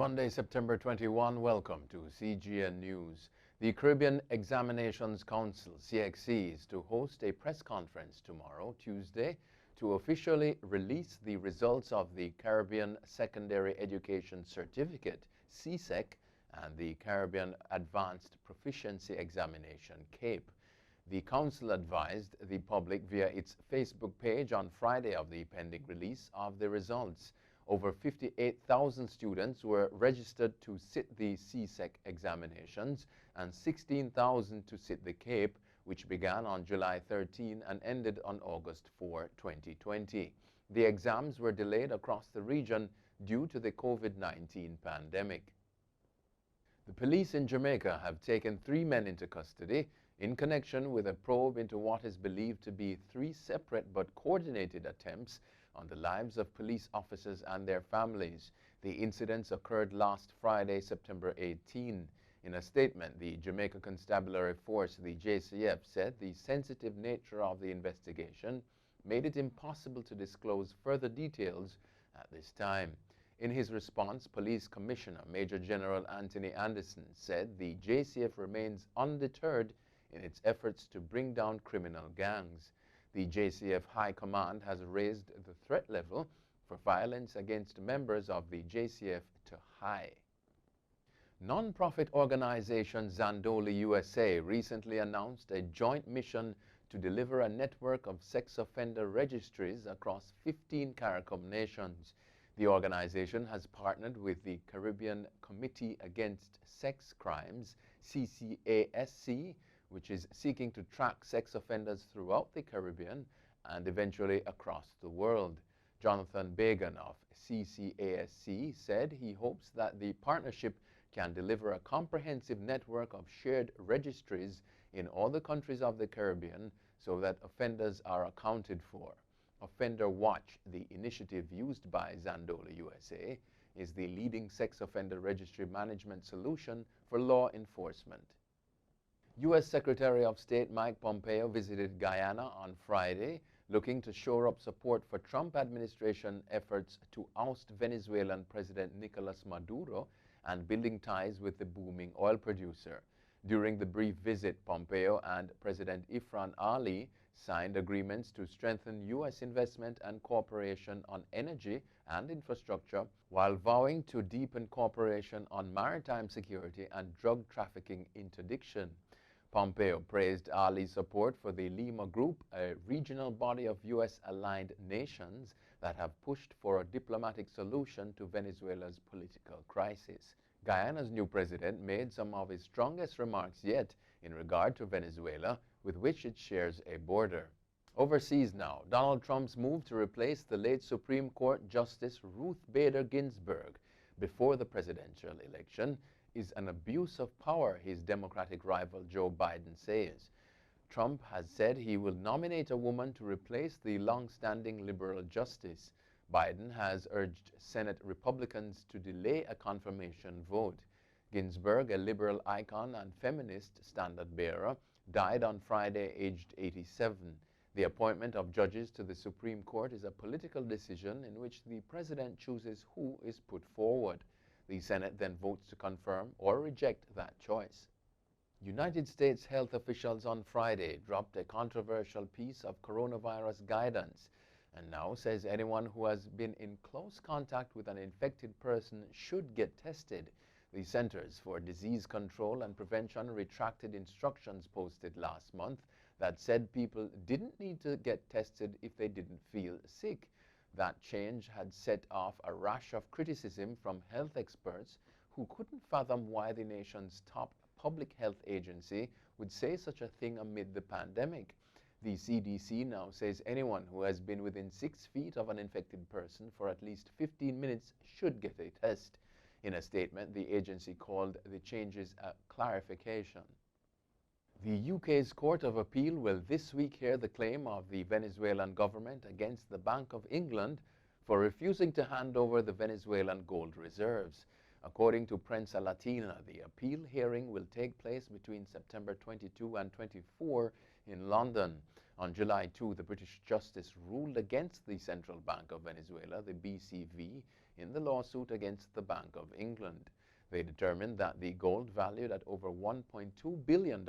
Monday, September 21. Welcome to CGN News. The Caribbean Examinations Council, CXC, is to host a press conference tomorrow, Tuesday, to officially release the results of the Caribbean Secondary Education Certificate, CSEC, and the Caribbean Advanced Proficiency Examination, CAPE. The Council advised the public via its Facebook page on Friday of the pending release of the results. Over 58,000 students were registered to sit the CSEC examinations and 16,000 to sit the CAPE, which began on July 13 and ended on August 4, 2020. The exams were delayed across the region due to the COVID-19 pandemic. The police in Jamaica have taken 3 men into custody in connection with a probe into what is believed to be 3 separate but coordinated attempts on the lives of police officers and their families. The incidents occurred last Friday, September 18. In a statement, the Jamaica Constabulary Force, the JCF, said the sensitive nature of the investigation made it impossible to disclose further details at this time. In his response, Police Commissioner Major General Anthony Anderson said the JCF remains undeterred in its efforts to bring down criminal gangs. The JCF High Command has raised the threat level for violence against members of the JCF to high. Non-profit organization Zandoli USA recently announced a joint mission to deliver a network of sex offender registries across 15 CARICOM nations. The organization has partnered with the Caribbean Committee Against Sex Crimes, CCASC, which is seeking to track sex offenders throughout the Caribbean and eventually across the world. Jonathan Bagan of CCASC said he hopes that the partnership can deliver a comprehensive network of shared registries in all the countries of the Caribbean so that offenders are accounted for. Offender Watch, the initiative used by Zandoli USA, is the leading sex offender registry management solution for law enforcement. U.S. Secretary of State Mike Pompeo visited Guyana on Friday, looking to shore up support for Trump administration efforts to oust Venezuelan President Nicolas Maduro and building ties with the booming oil producer. During the brief visit, Pompeo and President Ifran Ali signed agreements to strengthen U.S. investment and cooperation on energy and infrastructure, while vowing to deepen cooperation on maritime security and drug trafficking interdiction. Pompeo praised Ali's support for the Lima Group, a regional body of U.S.-aligned nations that have pushed for a diplomatic solution to Venezuela's political crisis. Guyana's new president made some of his strongest remarks yet in regard to Venezuela, with which it shares a border. Overseas now, Donald Trump's move to replace the late Supreme Court Justice Ruth Bader Ginsburg before the presidential election is an abuse of power, his Democratic rival Joe Biden says. Trump has said he will nominate a woman to replace the long-standing liberal justice. Biden has urged Senate Republicans to delay a confirmation vote. Ginsburg, a liberal icon and feminist standard-bearer, died on Friday aged 87. The appointment of judges to the Supreme Court is a political decision in which the president chooses who is put forward. The Senate then votes to confirm or reject that choice. United States health officials on Friday dropped a controversial piece of coronavirus guidance and now says anyone who has been in close contact with an infected person should get tested. The Centers for Disease Control and Prevention retracted instructions posted last month that said people didn't need to get tested if they didn't feel sick. That change had set off a rash of criticism from health experts who couldn't fathom why the nation's top public health agency would say such a thing amid the pandemic. The CDC now says anyone who has been within 6 feet of an infected person for at least 15 minutes should get a test. In a statement, the agency called the changes a clarification. The UK's Court of Appeal will this week hear the claim of the Venezuelan government against the Bank of England for refusing to hand over the Venezuelan gold reserves. According to Prensa Latina, the appeal hearing will take place between September 22 and 24 in London. On July 2, the British Justice ruled against the Central Bank of Venezuela, the BCV, in the lawsuit against the Bank of England. They determined that the gold, valued at over $1.2 billion,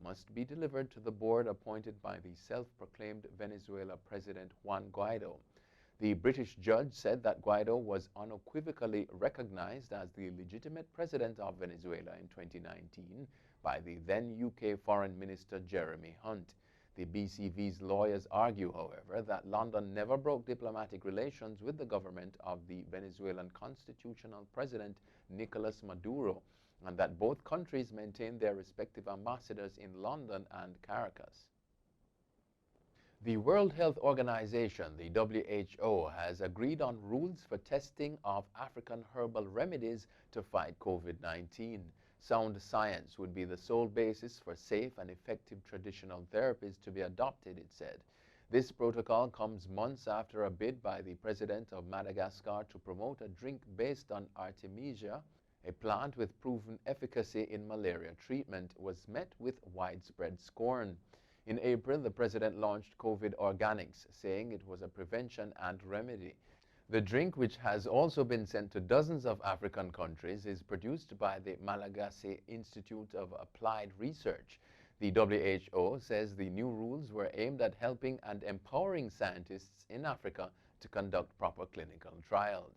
must be delivered to the board appointed by the self-proclaimed Venezuela President Juan Guaido. The British judge said that Guaido was unequivocally recognized as the legitimate president of Venezuela in 2019 by the then UK Foreign Minister Jeremy Hunt. The BCV's lawyers argue, however, that London never broke diplomatic relations with the government of the Venezuelan constitutional president Nicolas Maduro, and that both countries maintained their respective ambassadors in London and Caracas. The World Health Organization, the WHO, has agreed on rules for testing of African herbal remedies to fight COVID-19. Sound science would be the sole basis for safe and effective traditional therapies to be adopted, it said. This protocol comes months after a bid by the president of Madagascar to promote a drink based on Artemisia, a plant with proven efficacy in malaria treatment, was met with widespread scorn. In April, the president launched COVID Organics, saying it was a prevention and remedy. The drink, which has also been sent to dozens of African countries, is produced by the Malagasy Institute of Applied Research. The WHO says the new rules were aimed at helping and empowering scientists in Africa to conduct proper clinical trials.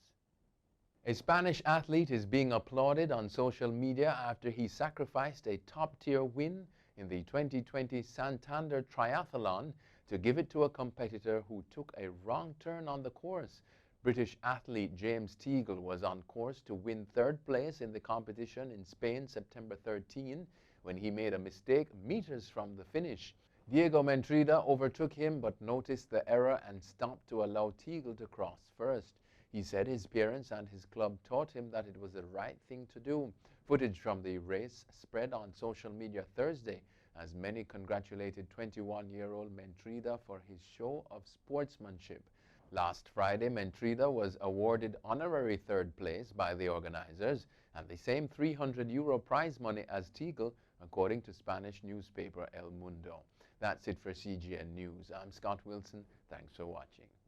A Spanish athlete is being applauded on social media after he sacrificed a top-tier win in the 2020 Santander Triathlon to give it to a competitor who took a wrong turn on the course. British athlete James Teagle was on course to win third place in the competition in Spain September 13 when he made a mistake meters from the finish. Diego Mentrida overtook him but noticed the error and stopped to allow Teagle to cross first. He said his parents and his club taught him that it was the right thing to do. Footage from the race spread on social media Thursday as many congratulated 21-year-old Mentrida for his show of sportsmanship. Last Friday, Mentrida was awarded honorary third place by the organizers and the same €300 prize money as Teagle, according to Spanish newspaper El Mundo. That's it for CGN News. I'm Scott Wilson. Thanks for watching.